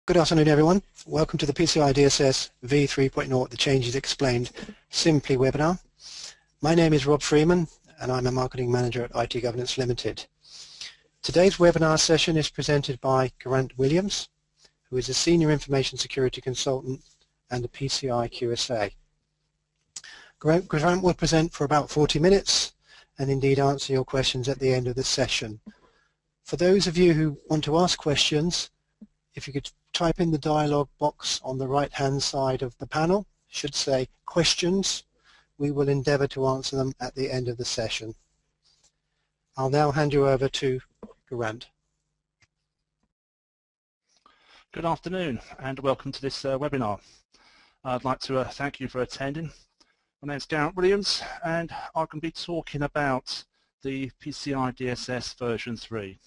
Good afternoon, everyone. Welcome to the PCI DSS v3.0, the changes explained simply webinar. My name is Rob Freeman and I'm a marketing manager at IT Governance Limited. Today's webinar session is presented by Geraint Williams, who is a senior information security consultant and a PCI QSA. Geraint will present for about 40 minutes and indeed answer your questions at the end of the session. For those of you who want to ask questions, if you could type in the dialog box on the right hand side of the panel, it should say questions. We will endeavour to answer them at the end of the session. I'll now hand you over to Geraint. Good afternoon and welcome to this webinar. I'd like to thank you for attending. My name is Geraint Williams and I'm going to be talking about the PCI DSS version 3.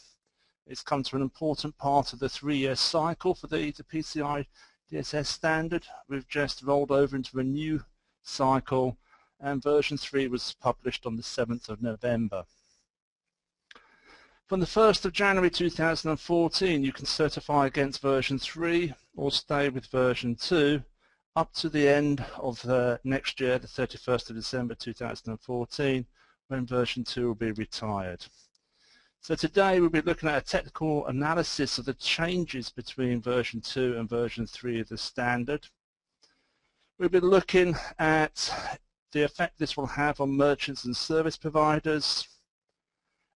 It's come to an important part of the 3-year cycle for the PCI DSS standard. We've just rolled over into a new cycle and version 3 was published on the 7th of November. From the 1st of January 2014 you can certify against version 3 or stay with version 2 up to the end of the next year, the 31st of December 2014, when version 2 will be retired. So today we'll be looking at a technical analysis of the changes between version 2 and version 3 of the standard. We'll be looking at the effect this will have on merchants and service providers,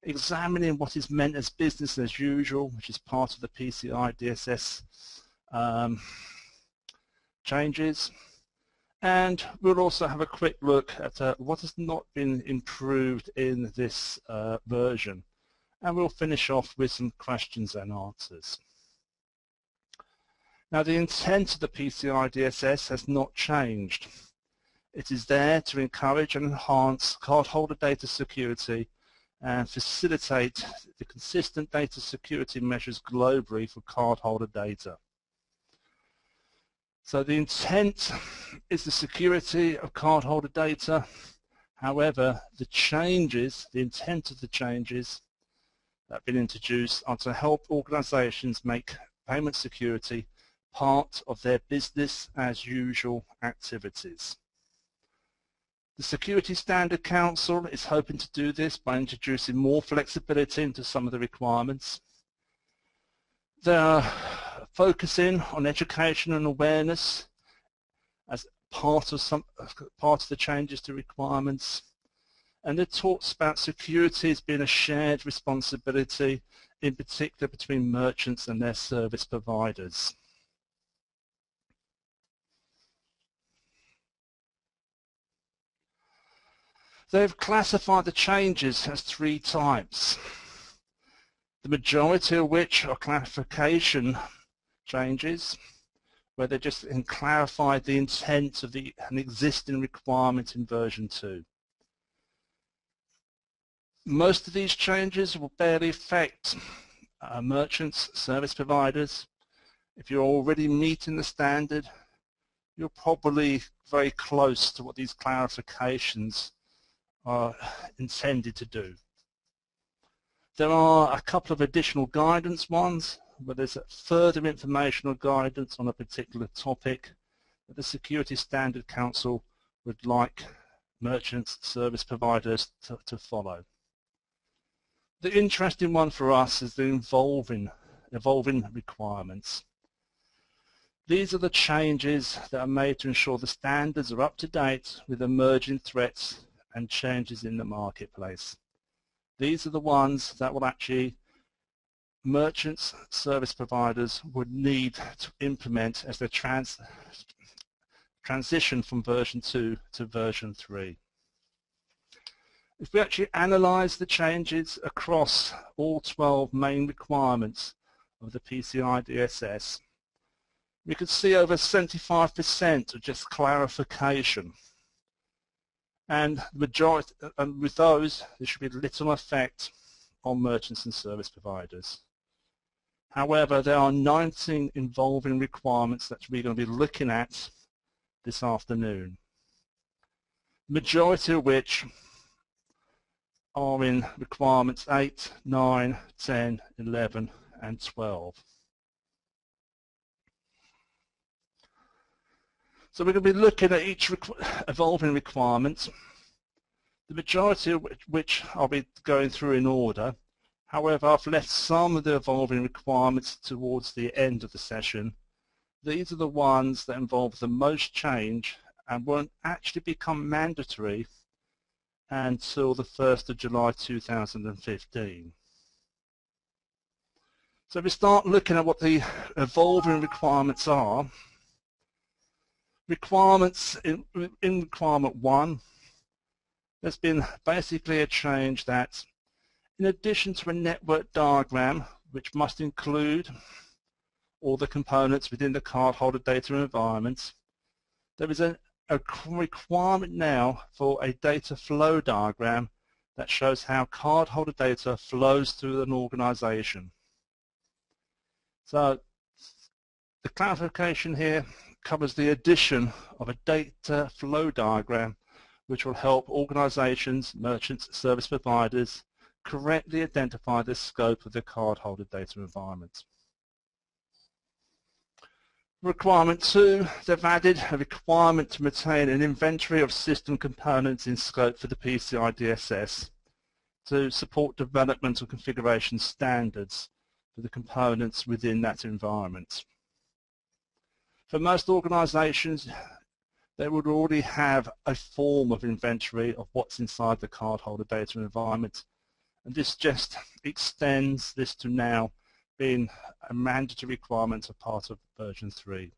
examining what is meant as business as usual, which is part of the PCI DSS changes, and we'll also have a quick look at what has not been improved in this version. And we'll finish off with some questions and answers. Now, the intent of the PCI DSS has not changed. It is there to encourage and enhance cardholder data security and facilitate the consistent data security measures globally for cardholder data. So the intent is the security of cardholder data. However, the intent of the changes that have been introduced are to help organizations make payment security part of their business as usual activities. The Security Standard Council is hoping to do this by introducing more flexibility into some of the requirements. They are focusing on education and awareness as part of the changes to requirements. And it talks about security as being a shared responsibility, in particular between merchants and their service providers. They've classified the changes as 3 types, the majority of which are clarification changes, where they just clarified the intent of an existing requirement in version 2. Most of these changes will barely affect merchants, service providers. If you're already meeting the standard, you're probably very close to what these clarifications are intended to do. There are a couple of additional guidance ones, where there's further informational guidance on a particular topic that the Security Standard Council would like merchants, service providers to follow. The interesting one for us is the evolving requirements. These are the changes that are made to ensure the standards are up to date with emerging threats and changes in the marketplace. These are the ones that will actually merchants, service providers would need to implement as they transition from version 2 to version 3. If we actually analyse the changes across all 12 main requirements of the PCI DSS, we could see over 75% of just clarification. And the majority, and with those, there should be little effect on merchants and service providers. However, there are 19 involving requirements that we're going to be looking at this afternoon, the majority of which are in requirements 8, 9, 10, 11 and 12. So we're going to be looking at each evolving requirement, the majority of which I'll be going through in order. However, I've left some of the evolving requirements towards the end of the session. These are the ones that involve the most change and won't actually become mandatory until the 1st of July 2015. So if we start looking at what the evolving requirements are, requirements in requirement 1, there's been basically a change that in addition to a network diagram, which must include all the components within the cardholder data environment, there is a requirement now for a data flow diagram that shows how cardholder data flows through an organization. So the clarification here covers the addition of a data flow diagram which will help organizations, merchants, service providers correctly identify the scope of the cardholder data environment. Requirement 2, they've added a requirement to maintain an inventory of system components in scope for the PCI DSS to support development and configuration standards for the components within that environment. For most organizations, they would already have a form of inventory of what's inside the cardholder data environment, and this just extends this to now being a mandatory requirement as part of version 3.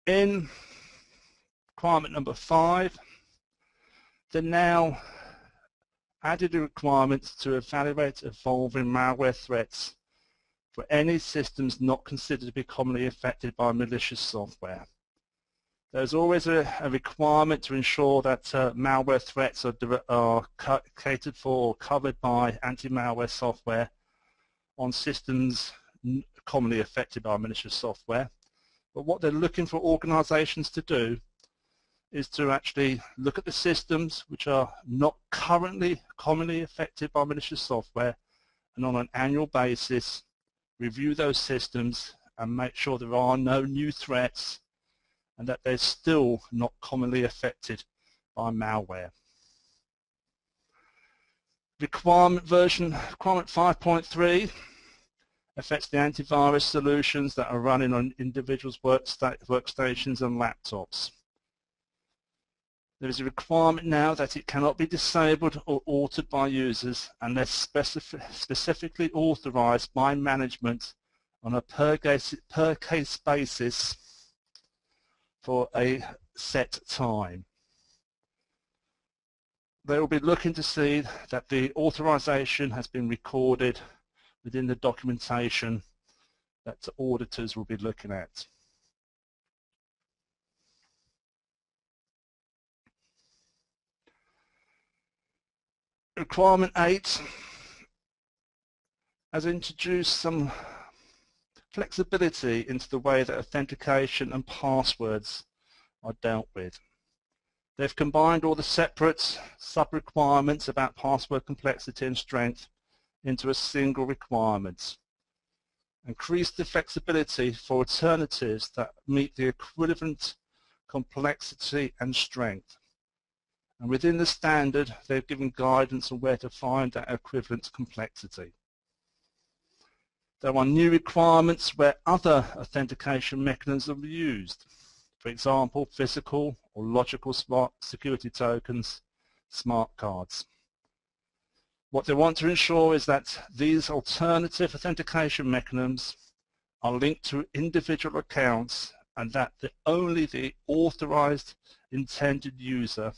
In requirement number 5, they now added a requirement to evaluate evolving malware threats for any systems not considered to be commonly affected by malicious software. There's always a requirement to ensure that malware threats are catered for or covered by anti-malware software on systems commonly affected by malicious software. But what they're looking for organizations to do is to actually look at the systems which are not currently commonly affected by malicious software, and on an annual basis review those systems and make sure there are no new threats and that they're still not commonly affected by malware. Requirement 5.3 affects the antivirus solutions that are running on individuals' workstations and laptops. There is a requirement now that it cannot be disabled or altered by users unless specifically authorized by management on a per case basis for a set time. They will be looking to see that the authorization has been recorded within the documentation that auditors will be looking at. Requirement 8 has introduced some flexibility into the way that authentication and passwords are dealt with. They've combined all the separate sub-requirements about password complexity and strength into a single requirement. Increased the flexibility for alternatives that meet the equivalent complexity and strength. And within the standard, they've given guidance on where to find that equivalent complexity. There are new requirements where other authentication mechanisms are used. For example, physical or logical smart security tokens, smart cards. What they want to ensure is that these alternative authentication mechanisms are linked to individual accounts and that only the authorized intended user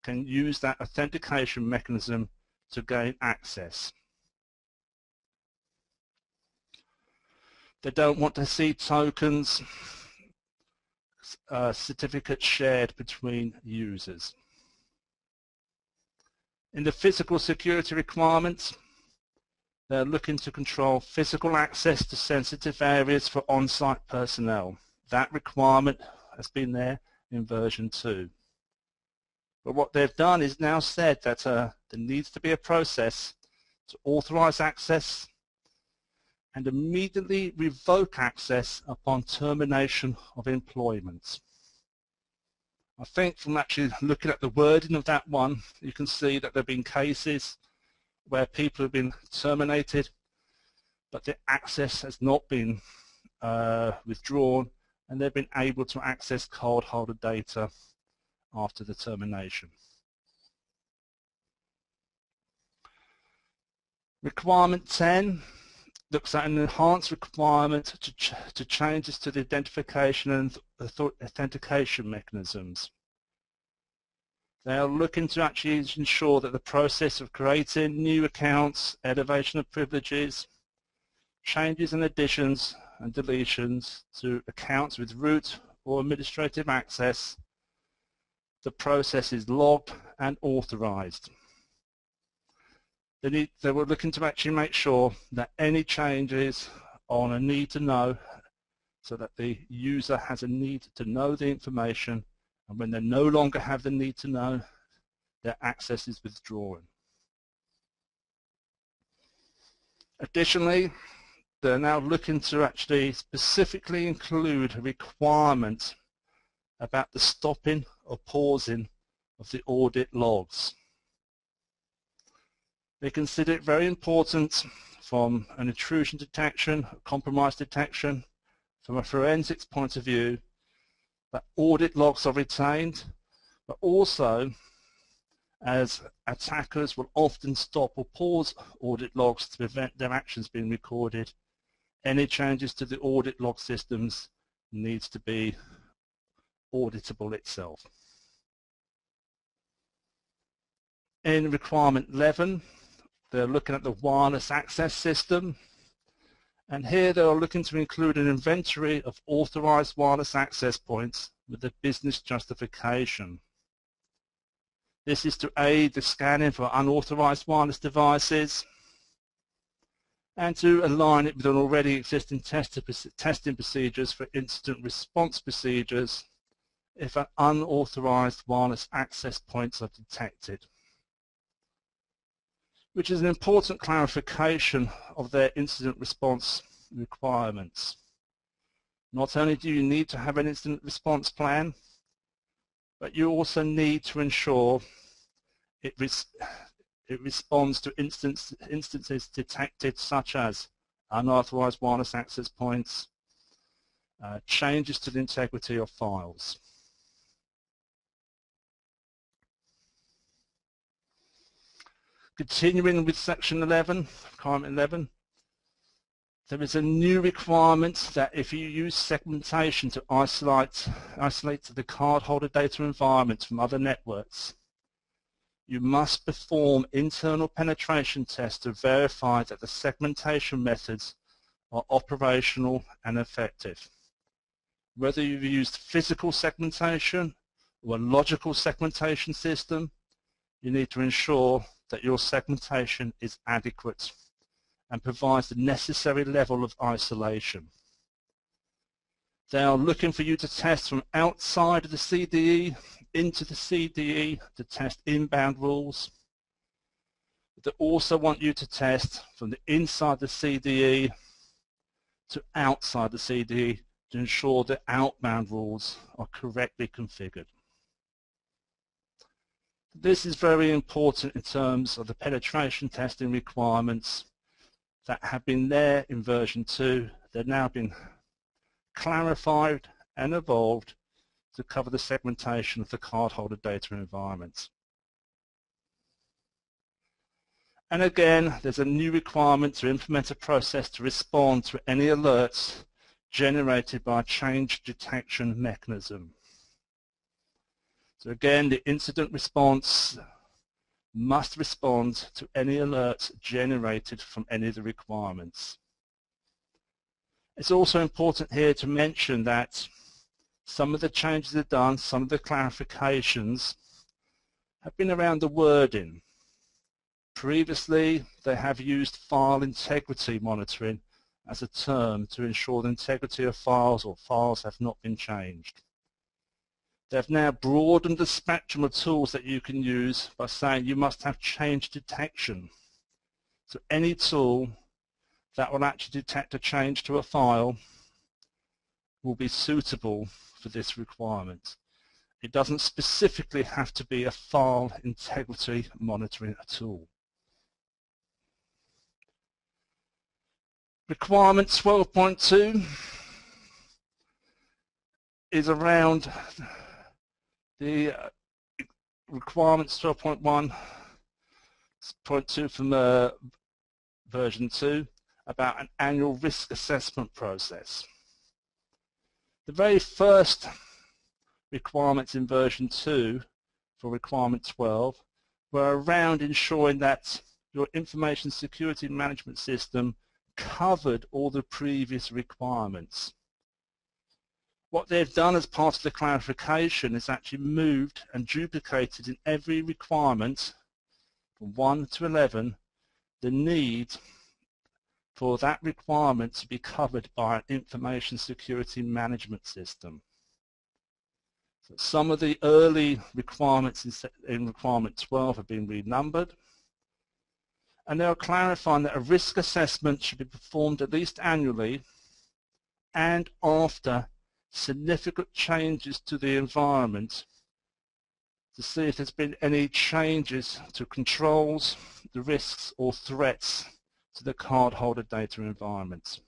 can use that authentication mechanism to gain access. They don't want to see tokens, certificates shared between users. In the physical security requirements, they're looking to control physical access to sensitive areas for on-site personnel. That requirement has been there in version 2. But what they've done is now said that there needs to be a process to authorize access and immediately revoke access upon termination of employment. I think from actually looking at the wording of that one, you can see that there have been cases where people have been terminated, but the access has not been withdrawn, and they've been able to access cardholder data after the termination. Requirement 10 looks at an enhanced requirement to changes to the identification and authentication mechanisms. They are looking to actually ensure that the process of creating new accounts, elevation of privileges, changes and additions and deletions to accounts with root or administrative access, the process is logged and authorized. They were looking to actually make sure that any changes on a need to know, so that the user has a need to know the information, and when they no longer have the need to know, their access is withdrawn. Additionally, they're now looking to actually specifically include a requirement about the stopping or pausing of the audit logs. They consider it very important from an intrusion detection, compromise detection, from a forensics point of view, that audit logs are retained, but also as attackers will often stop or pause audit logs to prevent their actions being recorded, any changes to the audit log systems needs to be auditable itself. In requirement 11, they're looking at the wireless access system, and here they are looking to include an inventory of authorized wireless access points with a business justification. This is to aid the scanning for unauthorized wireless devices and to align it with an already existing testing procedures for incident response procedures if an unauthorized wireless access points are detected, which is an important clarification of their incident response requirements. Not only do you need to have an incident response plan, but you also need to ensure it responds to instances detected such as unauthorized wireless access points, changes to the integrity of files. Continuing with section 11, requirement 11, there is a new requirement that if you use segmentation to isolate the cardholder data environment from other networks, you must perform internal penetration tests to verify that the segmentation methods are operational and effective. Whether you've used physical segmentation or a logical segmentation system, you need to ensure that your segmentation is adequate and provides the necessary level of isolation. They are looking for you to test from outside of the CDE into the CDE to test inbound rules. They also want you to test from the inside the CDE to outside the CDE to ensure that outbound rules are correctly configured. This is very important in terms of the penetration testing requirements that have been there in version 2. They've now been clarified and evolved to cover the segmentation of the cardholder data environments. And again, there's a new requirement to implement a process to respond to any alerts generated by a change detection mechanism. So again, the incident response must respond to any alerts generated from any of the requirements. It's also important here to mention that some of the changes are done, some of the clarifications have been around the wording. Previously, they have used file integrity monitoring as a term to ensure the integrity of files or files have not been changed. They've now broadened the spectrum of tools that you can use by saying you must have change detection. So any tool that will actually detect a change to a file will be suitable for this requirement. It doesn't specifically have to be a file integrity monitoring tool. Requirement 12.2 is around the requirements 12.1.2 from version 2 about an annual risk assessment process. The very first requirements in version 2 for requirement 12 were around ensuring that your information security management system covered all the previous requirements. What they've done as part of the clarification is actually moved and duplicated in every requirement from 1 to 11 the need for that requirement to be covered by an information security management system. So some of the early requirements in requirement 12 have been renumbered, and they are clarifying that a risk assessment should be performed at least annually and after significant changes to the environment to see if there's been any changes to controls, the risks or threats to the cardholder data environment.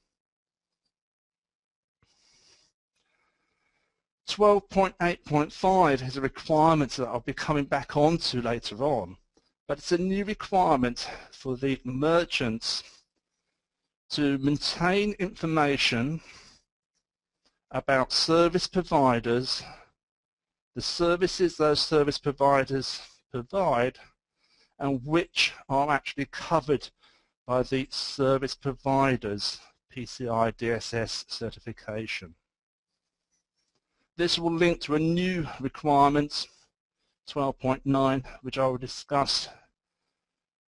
12.8.5 is a requirement that I'll be coming back onto later on, but it's a new requirement for the merchants to maintain information about service providers, the services those service providers provide, and which are actually covered by the service provider's PCI DSS certification. This will link to a new requirement, 12.9, which I will discuss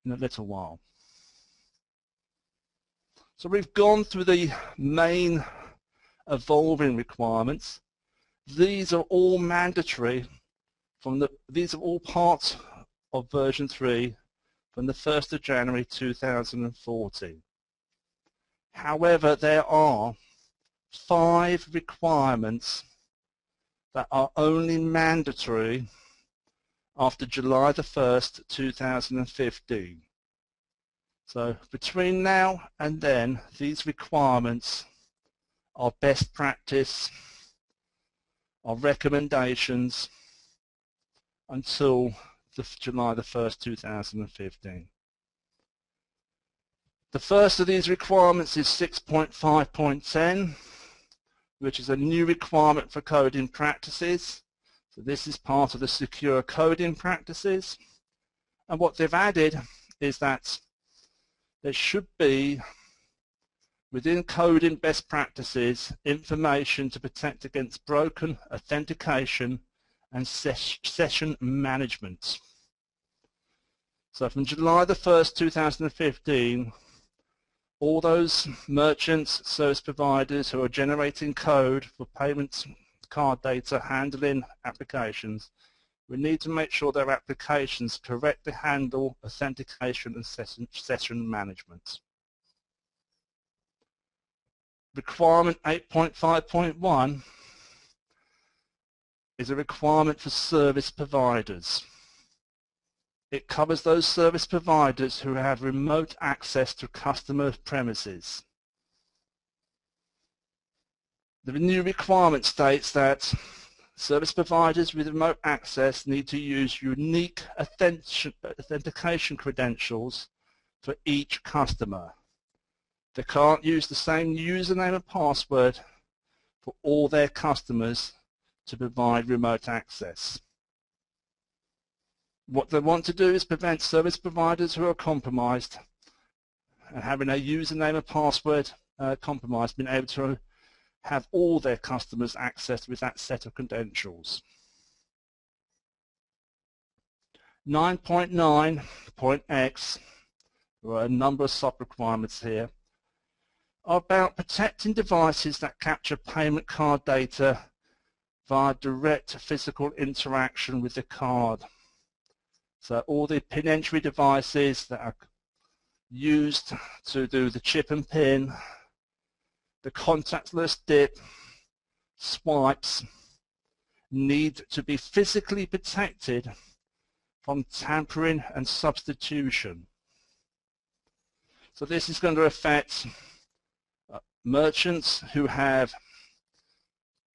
in a little while. So we've gone through the main evolving requirements. These are all mandatory these are all parts of version 3 from the 1st of January 2014. However, there are 5 requirements that are only mandatory after July the 1st, 2015. So between now and then, these requirements are best practice, are recommendations until July the 1st, 2015. The first of these requirements is 6.5.10, which is a new requirement for coding practices. So this is part of the secure coding practices. And what they've added is that there should be, within coding best practices, information to protect against broken authentication and session management. So from July the 1st, 2015, all those merchants, service providers who are generating code for payments, card data, handling applications, we need to make sure their applications correctly handle authentication and session management. Requirement 8.5.1 is a requirement for service providers. It covers those service providers who have remote access to customer premises. The new requirement states that service providers with remote access need to use unique authentication credentials for each customer. They can't use the same username and password for all their customers to provide remote access. What they want to do is prevent service providers who are compromised and having a username and password compromised, being able to have all their customers accessed with that set of credentials. 9.9.x, there are a number of sub-requirements here, are about protecting devices that capture payment card data via direct physical interaction with the card. So all the pin entry devices that are used to do the chip and pin, the contactless dip, swipes, need to be physically protected from tampering and substitution. So this is going to affect merchants who have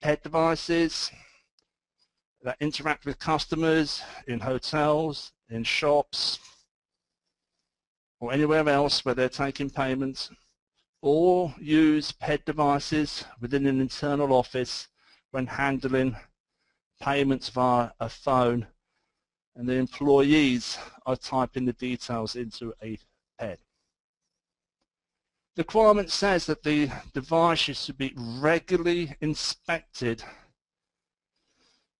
PED devices that interact with customers in hotels, in shops, or anywhere else where they're taking payments, or use PED devices within an internal office when handling payments via a phone and the employees are typing the details into a PED. The requirement says that the devices should be regularly inspected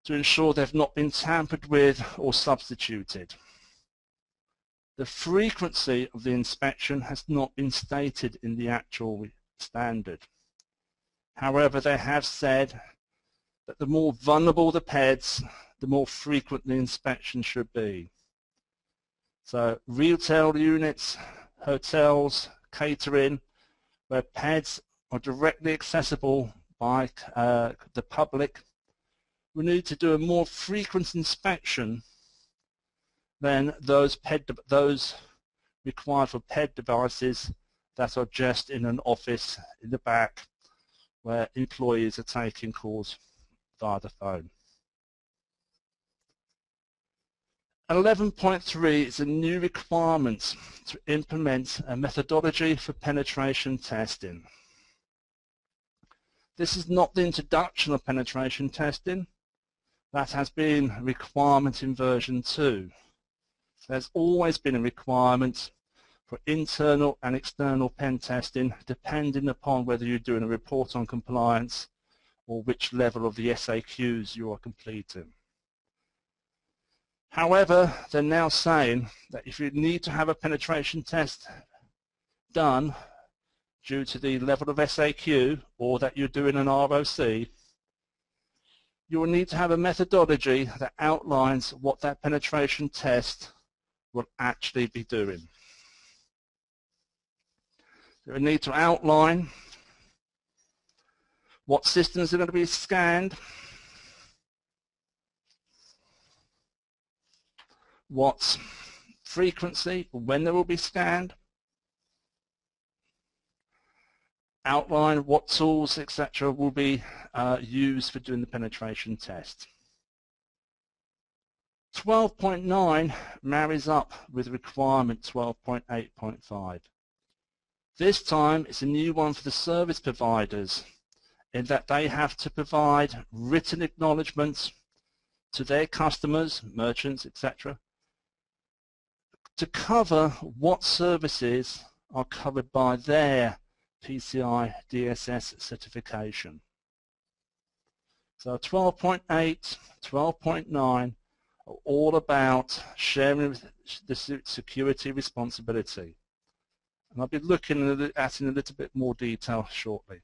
to ensure they've not been tampered with or substituted. The frequency of the inspection has not been stated in the actual standard. However, they have said that the more vulnerable the PEDs, the more frequent the inspection should be. So retail units, hotels, catering, where PEDs are directly accessible by the public, we need to do a more frequent inspection than those required for PED devices that are just in an office in the back where employees are taking calls via the phone. 11.3 is a new requirement to implement a methodology for penetration testing. This is not the introduction of penetration testing. That has been a requirement in version 2. There's always been a requirement for internal and external pen testing depending upon whether you're doing a report on compliance or which level of the SAQs you are completing. However, they're now saying that if you need to have a penetration test done due to the level of SAQ or that you're doing an ROC, you will need to have a methodology that outlines what that penetration test will actually be doing. You will need to outline what systems are going to be scanned, what frequency, when they will be scanned, outline what tools, etc. will be used for doing the penetration test. 12.9 marries up with requirement 12.8.5. This time it's a new one for the service providers in that they have to provide written acknowledgements to their customers, merchants, etc. to cover what services are covered by their PCI DSS certification. So 12.8, 12.9 are all about sharing the security responsibility. And I'll be looking at it in a little bit more detail shortly.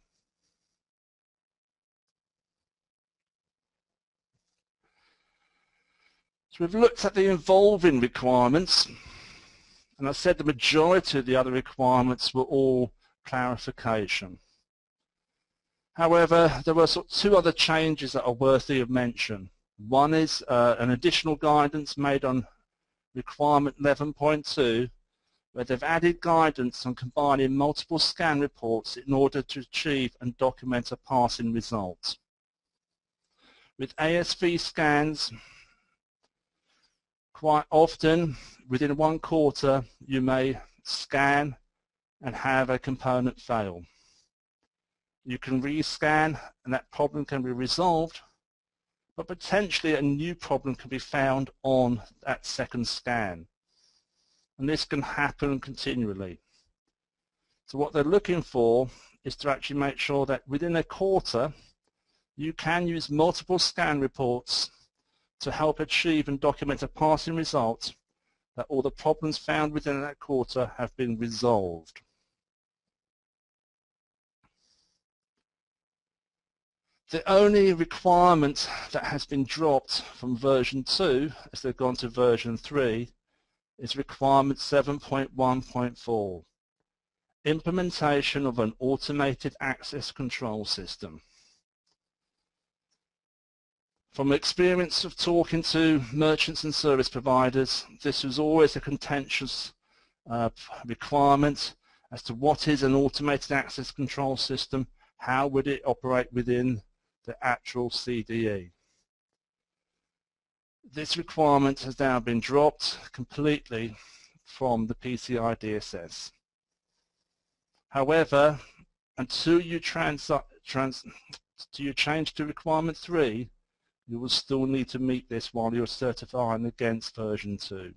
So we've looked at the involving requirements, and I said the majority of the other requirements were all clarification. However, there were two other changes that are worthy of mention. One is an additional guidance made on requirement 11.2, where they've added guidance on combining multiple scan reports in order to achieve and document a passing result. With ASV scans, quite often, within 1 quarter, you may scan and have a component fail. You can rescan and that problem can be resolved, but potentially a new problem can be found on that second scan. And this can happen continually. So what they're looking for is to actually make sure that within a quarter, you can use multiple scan reports to help achieve and document a passing result that all the problems found within that quarter have been resolved. The only requirement that has been dropped from version 2 as they've gone to version 3 is requirement 7.1.4, implementation of an automated access control system. From experience of talking to merchants and service providers, this was always a contentious requirement as to what is an automated access control system, how would it operate within the actual CDE. This requirement has now been dropped completely from the PCI DSS. However, until you change to requirement 3, you will still need to meet this while you're certifying against version 2.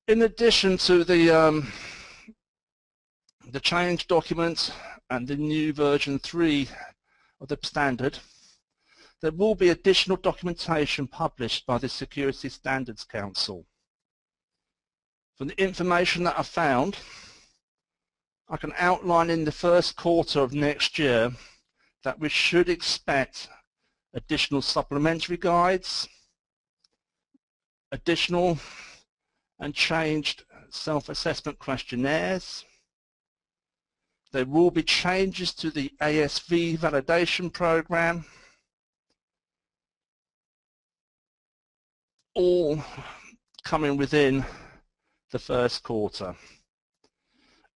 In addition to the change document and the new version 3 of the standard, there will be additional documentation published by the Security Standards Council. From the information that I found, I can outline in the first quarter of next year that we should expect additional supplementary guides, additional and changed self-assessment questionnaires. There will be changes to the ASV validation program, all coming within the first quarter.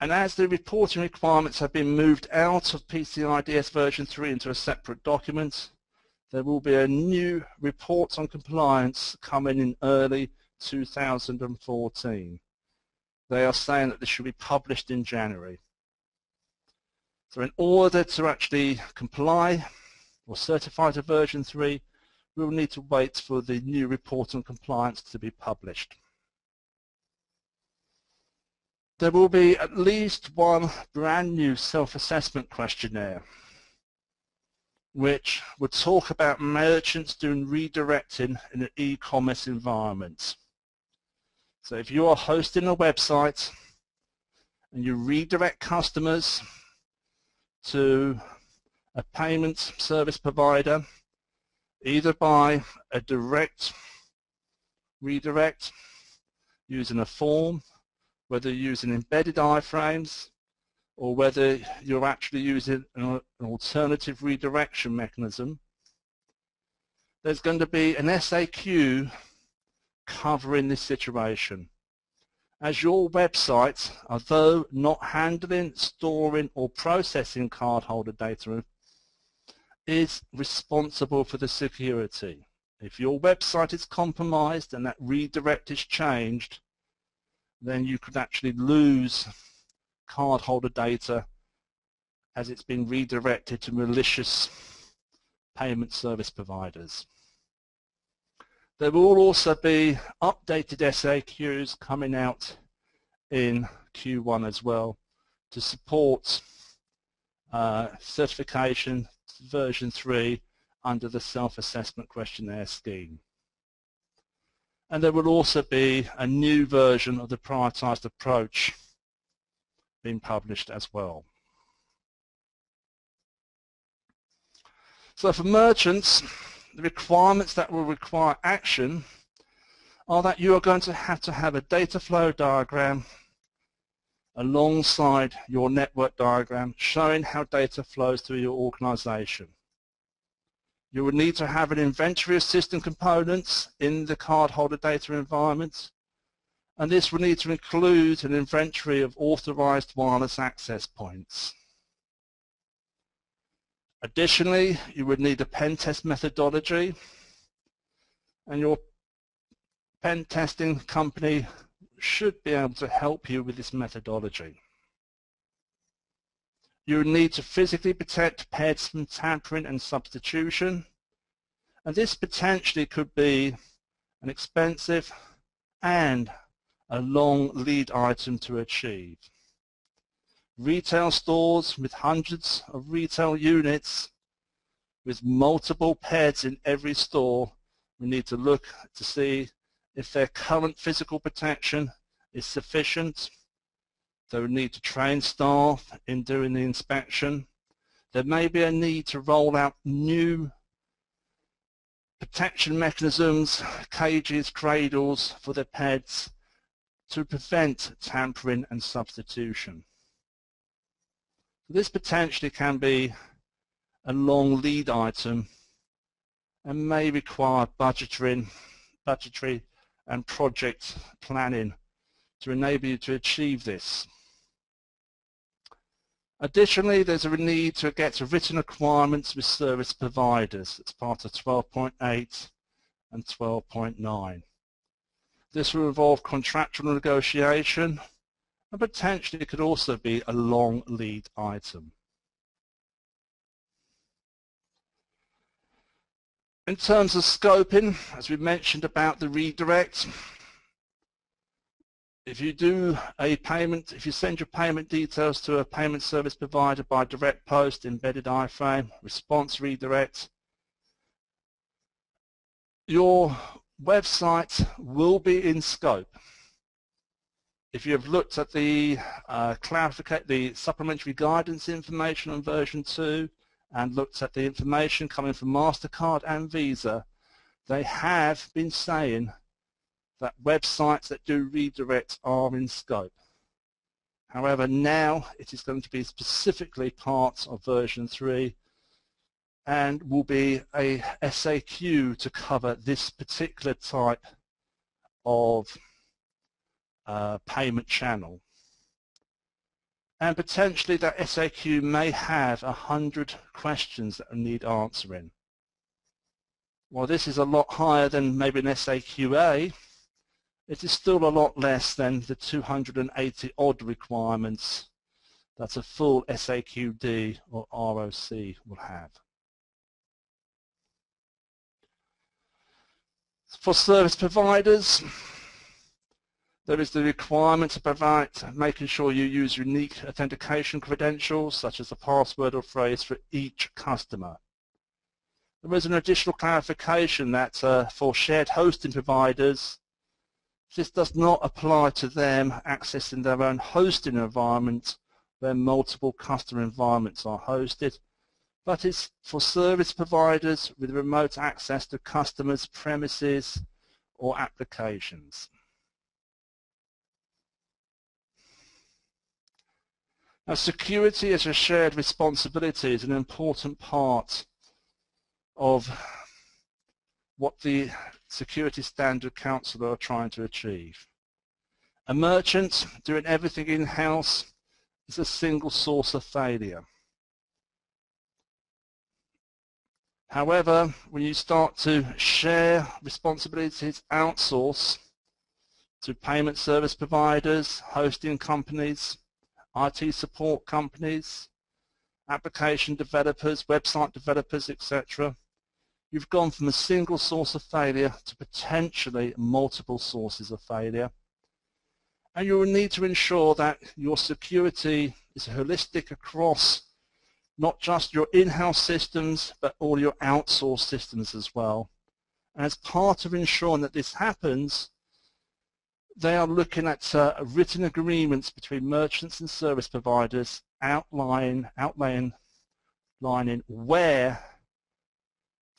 And as the reporting requirements have been moved out of PCI DSS version 3 into a separate document, there will be a new report on compliance coming in early 2014. They are saying that this should be published in January. So in order to actually comply or certify to version 3, we will need to wait for the new report on compliance to be published. There will be at least one brand new self-assessment questionnaire which would talk about merchants doing redirecting in an e-commerce environment. So if you are hosting a website and you redirect customers to a payment service provider, either by a direct redirect using a form, whether you're using embedded iframes or whether you're actually using an alternative redirection mechanism, there's going to be an SAQ covering this situation. As your website, although not handling, storing or processing cardholder data, is responsible for the security. If your website is compromised and that redirect is changed, then you could actually lose cardholder data as it's been redirected to malicious payment service providers. There will also be updated SAQs coming out in Q1 as well to support certification version 3 under the self-assessment questionnaire scheme. And there will also be a new version of the prioritized approach being published as well. So for merchants, the requirements that will require action are that you are going to have a data flow diagram alongside your network diagram showing how data flows through your organization. You would need to have an inventory of system components in the cardholder data environment, and this would need to include an inventory of authorized wireless access points. Additionally, you would need a pen test methodology, and your pen testing company should be able to help you with this methodology. You would need to physically protect pairs from tampering and substitution, and this potentially could be an expensive and a long lead item to achieve. Retail stores with hundreds of retail units with multiple pairs in every store, we need to look to see if their current physical protection is sufficient. They would need to train staff in doing the inspection. There may be a need to roll out new protection mechanisms, cages, cradles for their pets to prevent tampering and substitution. This potentially can be a long lead item and may require budgetary and project planning to enable you to achieve this. Additionally, there's a need to get written requirements with service providers. It's part of 12.8 and 12.9. This will involve contractual negotiation and potentially could also be a long lead item. In terms of scoping, as we mentioned about the redirect, if you do a payment, if you send your payment details to a payment service provider by direct post, embedded iframe, response redirect, your website will be in scope. If you have looked at the supplementary guidance information on version 2 and looked at the information coming from MasterCard and Visa, they have been saying that websites that do redirect are in scope. However, now it is going to be specifically part of version 3 and will be a SAQ to cover this particular type of payment channel. And potentially that SAQ may have 100 questions that need answering. While this is a lot higher than maybe an SAQA, it is still a lot less than the 280 odd requirements that a full SAQD or ROC will have. For service providers, there is the requirement to provide, making sure you use unique authentication credentials, such as a password or phrase for each customer. There is an additional clarification that for shared hosting providers, this does not apply to them accessing their own hosting environment where multiple customer environments are hosted, but it's for service providers with remote access to customers' premises or applications. Now, security as a shared responsibility is an important part of what the Security Standard Council are trying to achieve. A merchant doing everything in-house is a single source of failure. However, when you start to share responsibilities, outsource to payment service providers, hosting companies, IT support companies, application developers, website developers, etc., you've gone from a single source of failure to potentially multiple sources of failure. And you will need to ensure that your security is holistic across not just your in-house systems, but all your outsourced systems as well. And as part of ensuring that this happens, they are looking at written agreements between merchants and service providers outlining where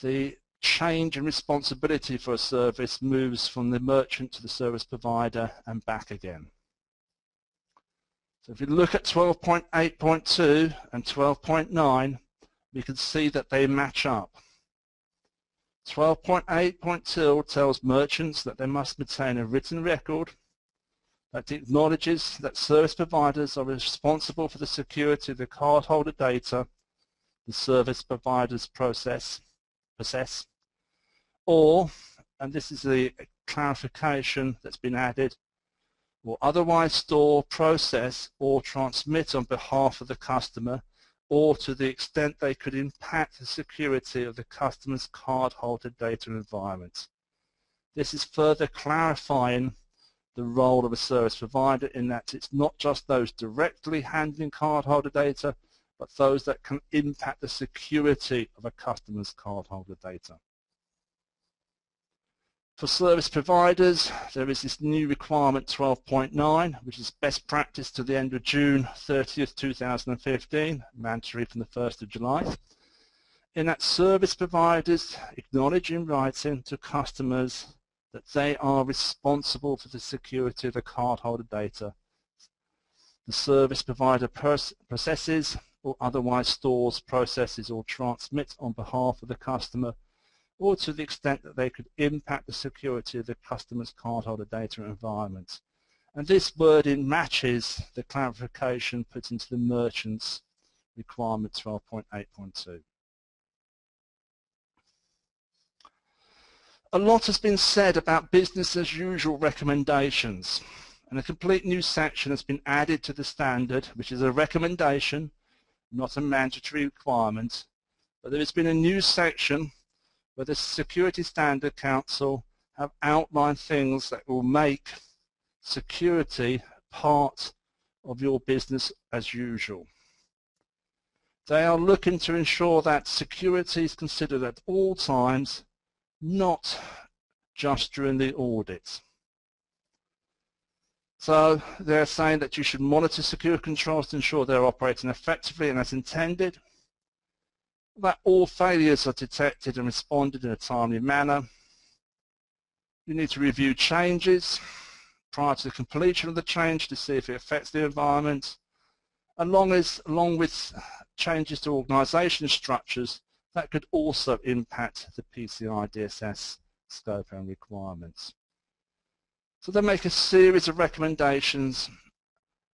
the change in responsibility for a service moves from the merchant to the service provider and back again. So if you look at 12.8.2 and 12.9, we can see that they match up. 12.8.2 tells merchants that they must maintain a written record that acknowledges that service providers are responsible for the security of the cardholder data the service providers possess, or, and this is the clarification that's been added, will otherwise store, process, or transmit on behalf of the customer, or to the extent they could impact the security of the customer's cardholder data environment. This is further clarifying the role of a service provider in that it's not just those directly handling cardholder data, but those that can impact the security of a customer's cardholder data. For service providers, there is this new requirement 12.9, which is best practice to the end of June 30th, 2015, mandatory from the 1st of July. in that service providers acknowledge in writing to customers that they are responsible for the security of the cardholder data. The service provider processes or otherwise stores, processes or transmits on behalf of the customer, or to the extent that they could impact the security of the customer's cardholder data environment. And this wording matches the clarification put into the merchant's requirement 12.8.2. A lot has been said about business as usual recommendations, and a complete new section has been added to the standard, which is a recommendation, not a mandatory requirement. But there has been a new section where the Security Standard Council have outlined things that will make security part of your business as usual. They are looking to ensure that security is considered at all times, not just during the audit. So they're saying that you should monitor security controls to ensure they're operating effectively and as intended, that all failures are detected and responded in a timely manner. You need to review changes prior to the completion of the change to see if it affects the environment, along with changes to organisation structures that could also impact the PCI DSS scope and requirements. So they make a series of recommendations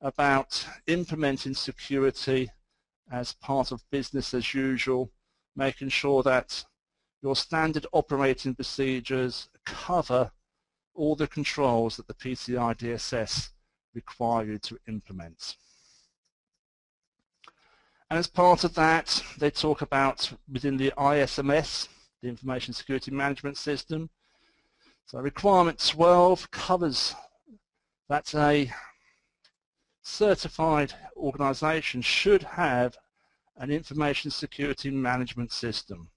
about implementing security as part of business as usual, making sure that your standard operating procedures cover all the controls that the PCI DSS require you to implement. And as part of that, they talk about within the ISMS, the Information Security Management System. So requirement 12 covers that a certified organisation should have an information security management system,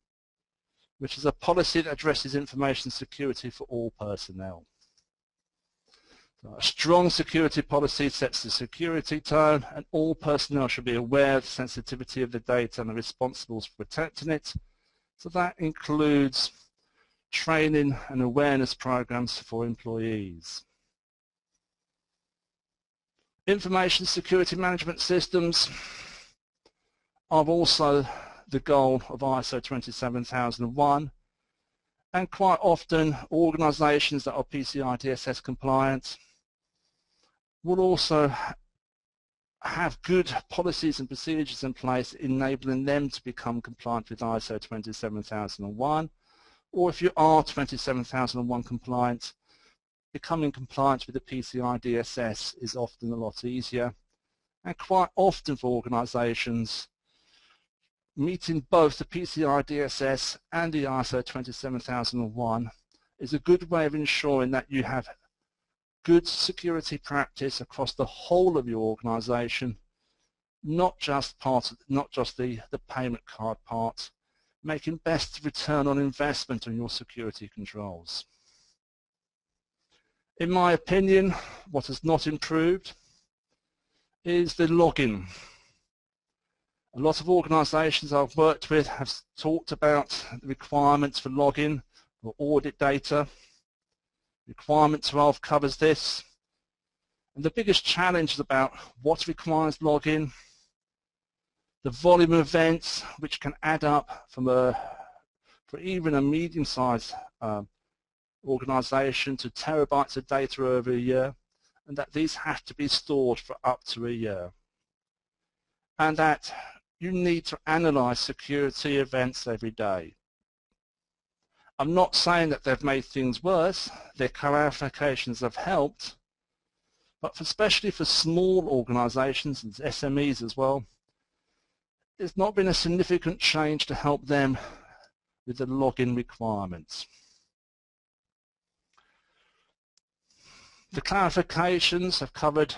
which is a policy that addresses information security for all personnel. So a strong security policy sets the security tone, and all personnel should be aware of the sensitivity of the data and the responsibles for protecting it. So that includes training and awareness programs for employees. Information security management systems are also the goal of ISO 27001, and quite often organisations that are PCI DSS compliant will also have good policies and procedures in place enabling them to become compliant with ISO 27001, or if you are 27001 compliant, becoming compliant with the PCI DSS is often a lot easier, and quite often for organisations, meeting both the PCI DSS and the ISO 27001 is a good way of ensuring that you have good security practice across the whole of your organisation, not just the payment card part, making best return on investment on your security controls. In my opinion, what has not improved is the login. A lot of organisations I've worked with have talked about the requirements for login for audit data. Requirement 12 covers this. And the biggest challenge is about what requires login, the volume of events which can add up for even a medium-sized organisation to terabytes of data over a year, and that these have to be stored for up to a year. And that you need to analyse security events every day. I'm not saying that they've made things worse, their clarifications have helped, but especially for small organisations and SMEs as well, there's not been a significant change to help them with the login requirements. The clarifications have covered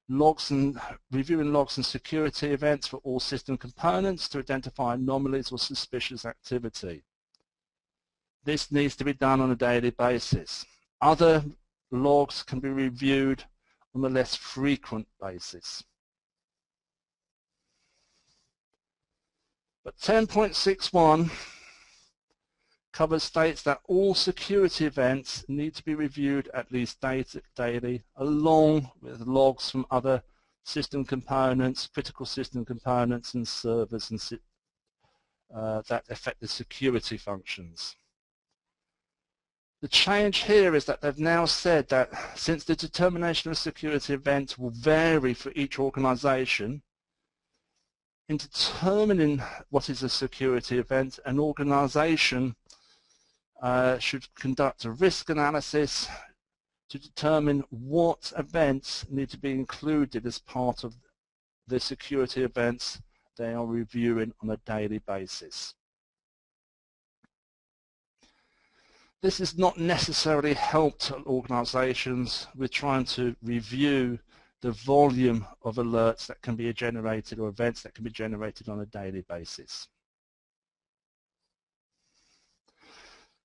logs and reviewing logs and security events for all system components to identify anomalies or suspicious activity. This needs to be done on a daily basis. Other logs can be reviewed on a less frequent basis. But 10.61 states that all security events need to be reviewed at least daily, along with logs from other system components, critical system components and servers and that affect the security functions. The change here is that they've now said that since the determination of a security event will vary for each organization, in determining what is a security event, an organization should conduct a risk analysis to determine what events need to be included as part of the security events they are reviewing on a daily basis. This has not necessarily helped organizations with trying to review the volume of alerts that can be generated or events that can be generated on a daily basis.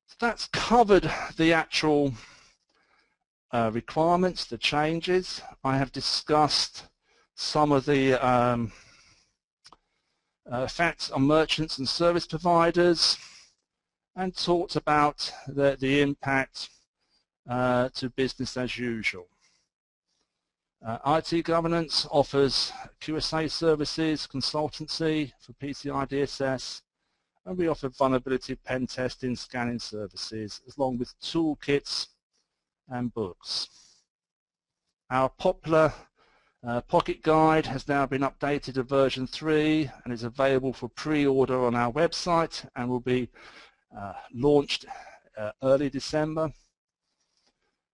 So that's covered the actual requirements, the changes. I have discussed some of the effects on merchants and service providers and talked about the impact to business as usual. IT governance offers QSA services, consultancy for PCI DSS, and we offer vulnerability pen testing, scanning services, along with toolkits and books. Our popular Pocket Guide has now been updated to version 3 and is available for pre-order on our website and will be launched early December.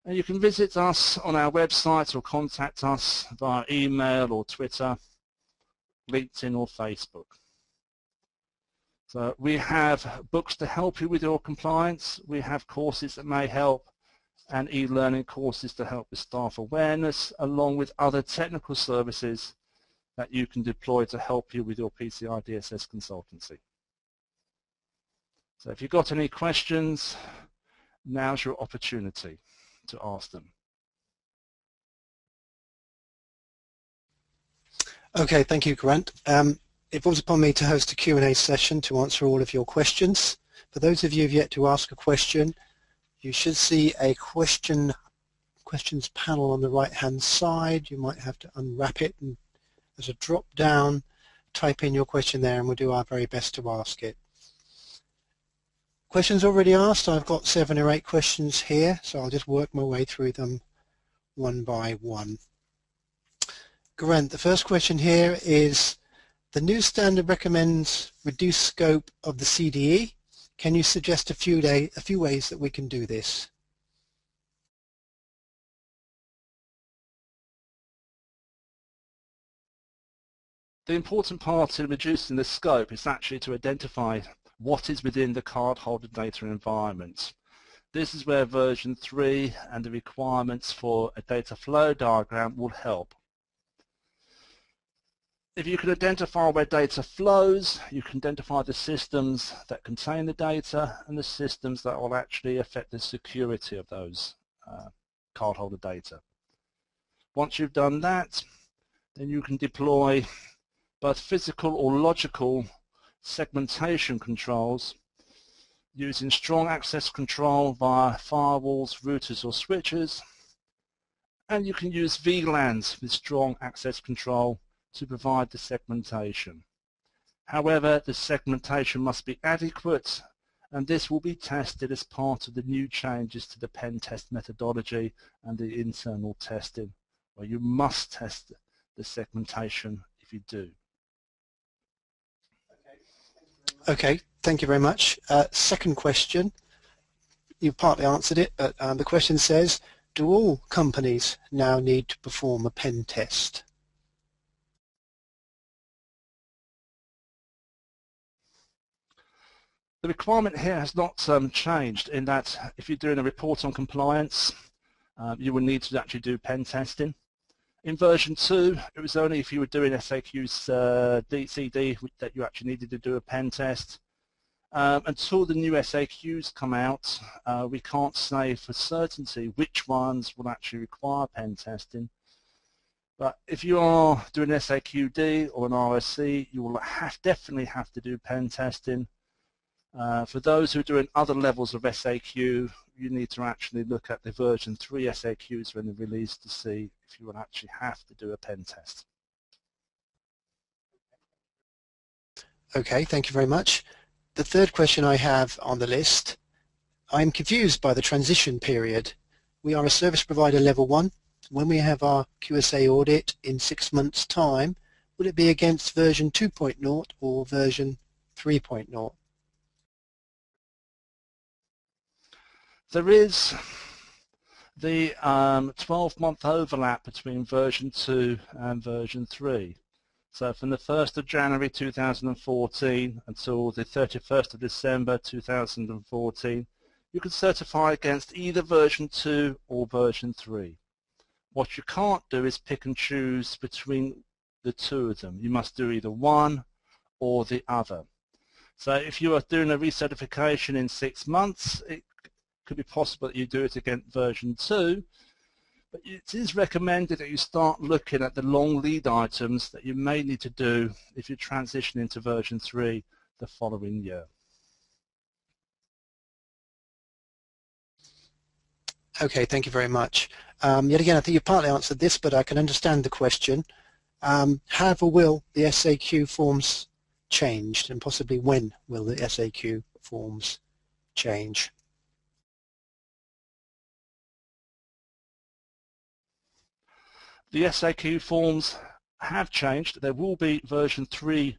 And you can visit us on our website or contact us via email or Twitter, LinkedIn or Facebook. So we have books to help you with your compliance. We have courses that may help and e-learning courses to help with staff awareness, along with other technical services that you can deploy to help you with your PCI DSS consultancy. So if you've got any questions, now's your opportunity to ask them. Okay, thank you, Geraint. It falls upon me to host a Q&A session to answer all of your questions. For those of you who have yet to ask a question, you should see a questions panel on the right-hand side. You might have to unwrap it, and as a drop-down, type in your question there, and we'll do our very best to ask it. Questions already asked. I've got 7 or 8 questions here, so I'll just work my way through them one by one. Geraint, the first question here is, the new standard recommends reduced scope of the CDE. Can you suggest a few ways that we can do this? The important part in reducing the scope is actually to identify what is within the cardholder data environment. This is where version 3 and the requirements for a data flow diagram will help. If you can identify where data flows, you can identify the systems that contain the data and the systems that will actually affect the security of those cardholder data. Once you've done that, then you can deploy both physical or logical segmentation controls using strong access control via firewalls, routers or switches, and you can use VLANs with strong access control to provide the segmentation. However, the segmentation must be adequate, and this will be tested as part of the new changes to the pen test methodology and the internal testing, where you must test the segmentation if you do. Okay, thank you very much. Second question, you partly answered it, but the question says, do all companies now need to perform a pen test? The requirement here has not changed in that if you're doing a report on compliance, you will need to actually do pen testing. In version 2, it was only if you were doing SAQs DCD that you actually needed to do a pen test. Until the new SAQs come out, we can't say for certainty which ones will actually require pen testing. But if you are doing SAQD or an RSC, you will definitely have to do pen testing. For those who are doing other levels of SAQ, you need to actually look at the version 3 SAQs when they're released to see if you will actually have to do a pen test. Okay, thank you very much. The third question I have on the list, I'm confused by the transition period. We are a service provider level 1. When we have our QSA audit in 6 months' time, will it be against version 2.0 or version 3.0? There is the 12-month overlap between version 2 and version 3. So from the 1st of January 2014 until the 31st of December 2014, you can certify against either version 2 or version 3. What you can't do is pick and choose between the two of them. You must do either one or the other. So if you are doing a recertification in 6 months, it could be possible that you do it against version 2, but it is recommended that you start looking at the long lead items that you may need to do if you transition into version 3 the following year. Okay, thank you very much. Yet again, I think you partly answered this, but I can understand the question. However, will the SAQ forms change, and possibly when will the SAQ forms change? The SAQ forms have changed. There will be version 3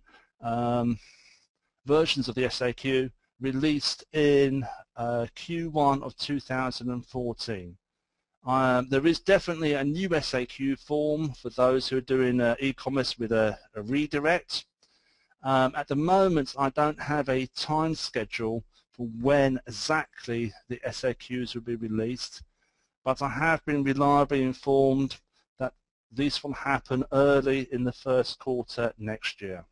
versions of the SAQ released in Q1 of 2014. There is definitely a new SAQ form for those who are doing e-commerce with a redirect. At the moment, I don't have a time schedule for when exactly the SAQs will be released, but I have been reliably informed that this will happen early in the first quarter next year.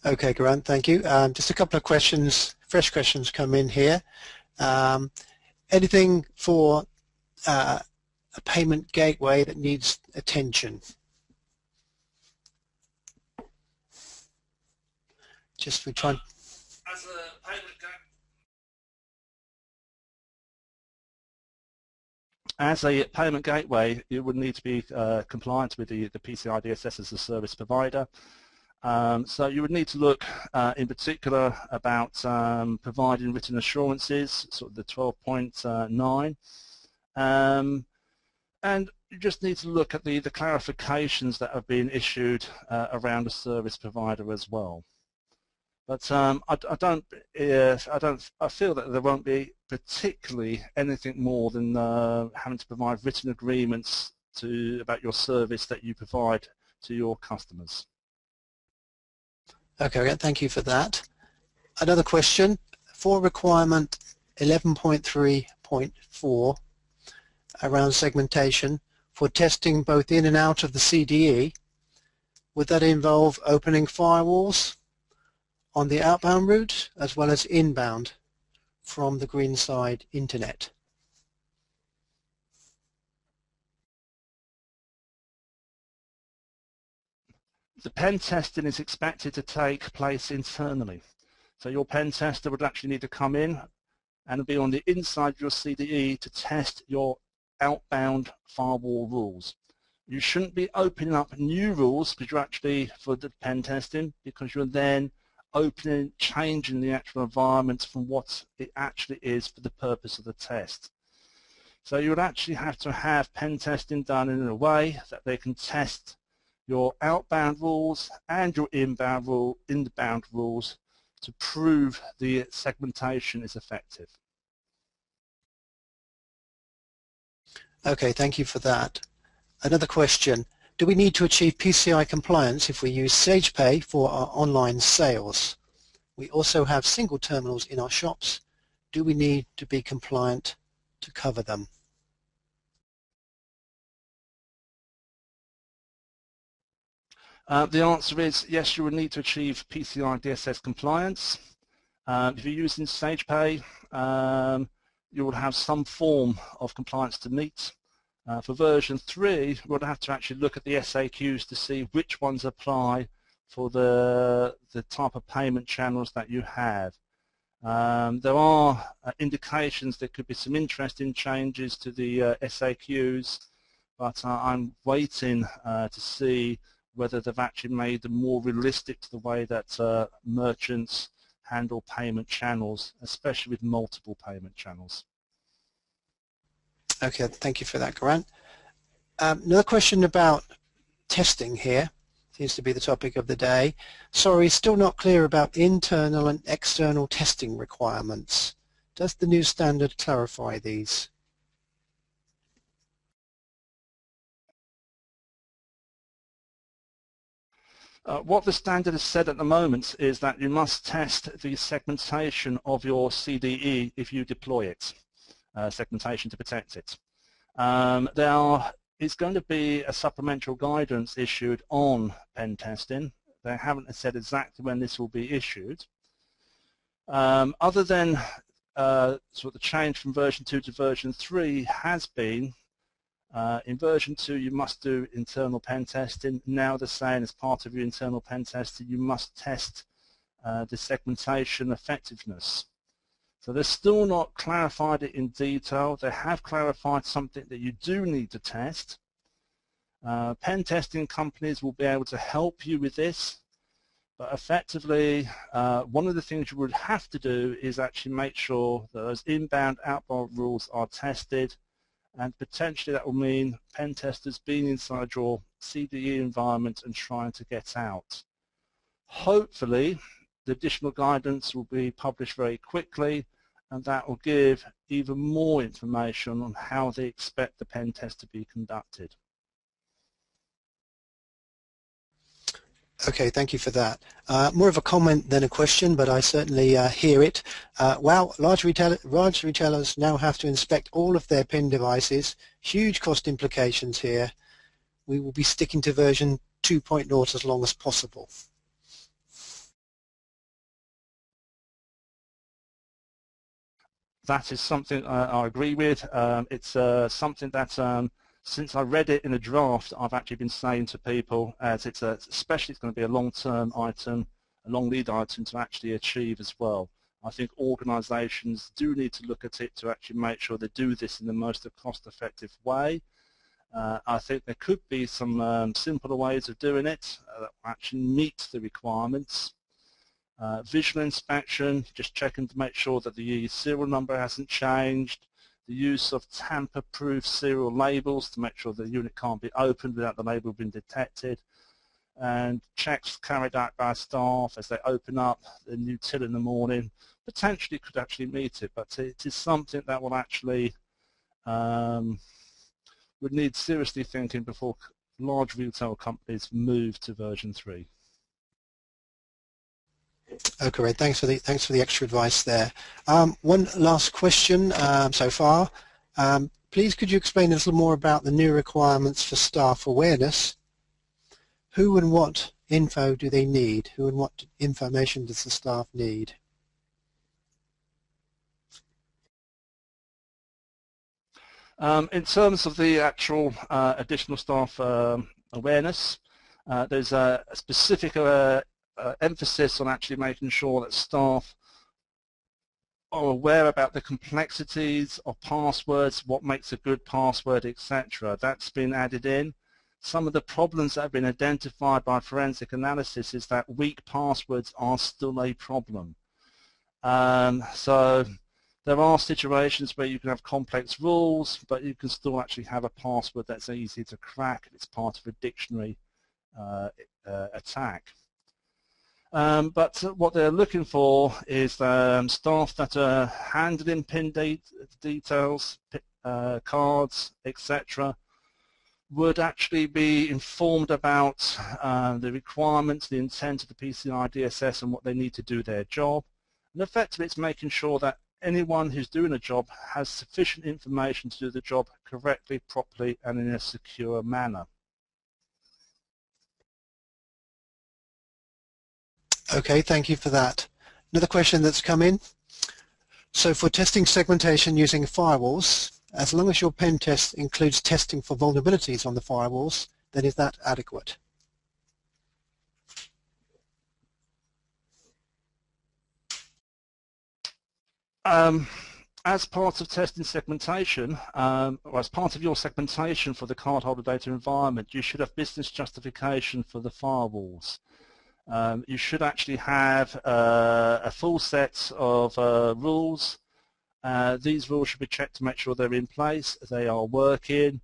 Okay, Geraint, thank you. Just a couple of questions, fresh questions come in here. Anything for a payment gateway that needs attention? Just we try. As a payment gateway. As a payment gateway, you would need to be compliant with the PCI DSS as a service provider. So you would need to look in particular about providing written assurances, sort of the 12.9, and you just need to look at the clarifications that have been issued around a service provider as well. But I feel that there won't be particularly anything more than having to provide written agreements about your service that you provide to your customers. Okay, thank you for that. Another question, for requirement 11.3.4 around segmentation for testing both in and out of the CDE, would that involve opening firewalls on the outbound route as well as inbound from the green side internet? The pen testing is expected to take place internally. So your pen tester would actually need to come in and be on the inside of your CDE to test your outbound firewall rules. You shouldn't be opening up new rules because you're actually for the pen testing, because you're then changing the actual environment from what it actually is for the purpose of the test. So you would actually have to have pen testing done in a way that they can test your outbound rules and your inbound rules to prove the segmentation is effective. Okay, thank you for that. Another question, do we need to achieve PCI compliance if we use SagePay for our online sales? We also have single terminals in our shops. Do we need to be compliant to cover them? The answer is yes, you will need to achieve PCI DSS compliance. If you're using SagePay, you will have some form of compliance to meet. For version 3, we'll have to actually look at the SAQs to see which ones apply for the type of payment channels that you have. There are indications there could be some interesting changes to the SAQs, but I'm waiting to see whether they've actually made them more realistic to the way that merchants handle payment channels, especially with multiple payment channels. Okay, thank you for that, Geraint. Another question about testing here. Seems to be the topic of the day. Sorry, still not clear about internal and external testing requirements. Does the new standard clarify these? What the standard has said at the moment is that you must test the segmentation of your CDE if you deploy it, segmentation to protect it. It's going to be a supplemental guidance issued on pen testing. They haven't said exactly when this will be issued. Other than sort of the change from version 2 to version 3 has been in version 2 you must do internal pen testing. Now they're saying as part of your internal pen testing you must test the segmentation effectiveness. So they're still not clarified it in detail. They have clarified something that you do need to test. Pen testing companies will be able to help you with this, but effectively one of the things you would have to do is actually make sure that those inbound outbound rules are tested, and potentially that will mean pen testers being inside your CDE environment and trying to get out. Hopefully the additional guidance will be published very quickly, and that will give even more information on how they expect the pen test to be conducted. Okay, thank you for that. More of a comment than a question, but I certainly hear it. Wow, large retailers now have to inspect all of their PIN devices. Huge cost implications here. We will be sticking to version 2.0 as long as possible. That is something I agree with. It's something that since I read it in a draft, I've actually been saying to people, as especially it's going to be a long-term item, a long lead item to actually achieve as well. I think organisations do need to look at it to actually make sure they do this in the most cost-effective way. I think there could be some simpler ways of doing it that actually meet the requirements. Visual inspection, just checking to make sure that the serial number hasn't changed. The use of tamper-proof serial labels to make sure the unit can't be opened without the label being detected, and checks carried out by staff as they open up the new till in the morning potentially could actually meet it, but it is something that will actually would need seriously thinking before large retail companies move to version 3. Okay, thanks for the extra advice there. One last question so far. Please could you explain a little more about the new requirements for staff awareness? Who and what info do they need? Who and what information does the staff need? In terms of the actual additional staff awareness, there's a specific emphasis on actually making sure that staff are aware about the complexities of passwords, what makes a good password, etc. That's been added in. Some of the problems that have been identified by forensic analysis is that weak passwords are still a problem. So there are situations where you can have complex rules, but you can still actually have a password that's easy to crack if it's part of a dictionary attack. But what they're looking for is staff that are handling PIN details, cards, etc., would actually be informed about the requirements, the intent of the PCI DSS and what they need to do their job. And effectively it's making sure that anyone who's doing a job has sufficient information to do the job correctly, properly and in a secure manner. Okay, thank you for that. Another question that's come in. So for testing segmentation using firewalls, As long as your pen test includes testing for vulnerabilities on the firewalls, then is that adequate? As part of testing segmentation, or as part of your segmentation for the cardholder data environment, you should have business justification for the firewalls. You should actually have a full set of rules. These rules should be checked to make sure they're in place, they are working.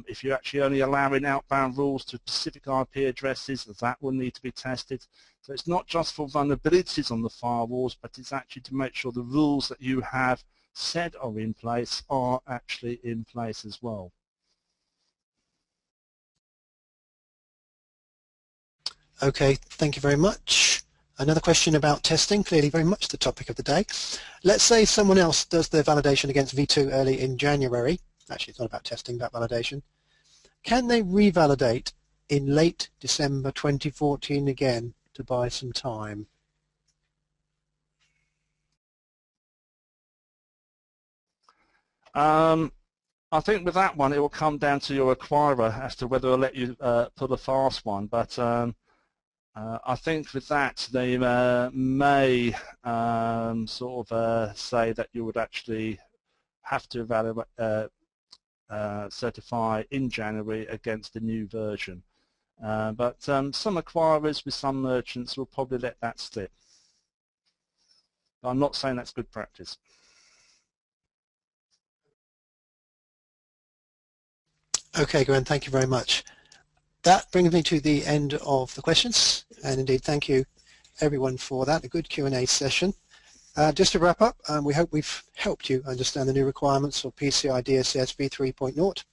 If you're actually only allowing outbound rules to specific IP addresses, that will need to be tested. So it's not just for vulnerabilities on the firewalls, but it's actually to make sure the rules that you have said are in place are actually in place as well. Okay, thank you very much. Another question about testing, clearly very much the topic of the day. Let's say someone else does their validation against V2 early in January. Actually, it's not about testing, about validation. Can they revalidate in late December 2014 again to buy some time? I think with that one, it will come down to your acquirer as to whether they'll let you put a fast one. But I think with that, they may sort of say that you would actually have to certify in January against the new version. But some acquirers with some merchants will probably let that slip. But I'm not saying that's good practice. Okay, Geraint, thank you very much. That brings me to the end of the questions, and indeed thank you everyone for that, a good Q&A session. Just to wrap up, we hope we've helped you understand the new requirements of PCI DSS v3.0.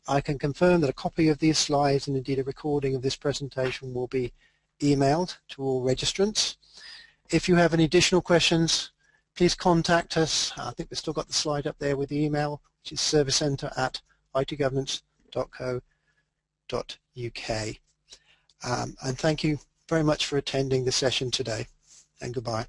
I can confirm that a copy of these slides and indeed a recording of this presentation will be emailed to all registrants. If you have any additional questions, please contact us. I think we've still got the slide up there with the email, which is servicecentre@itgovernance.co.uk. And thank you very much for attending the session today, and goodbye.